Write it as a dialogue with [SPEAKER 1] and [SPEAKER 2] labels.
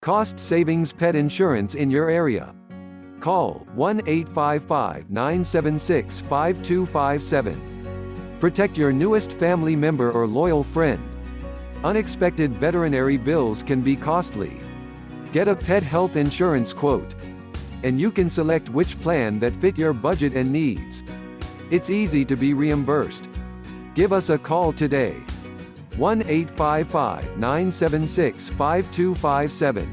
[SPEAKER 1] Cost savings pet insurance in your area. Call 1-855-976-5257. Protect your newest family member or loyal friend. Unexpected veterinary bills can be costly. Get a pet health insurance quote, and you can select which plan that fit your budget and needs. It's easy to be reimbursed. Give us a call today. 1-855-976-5257.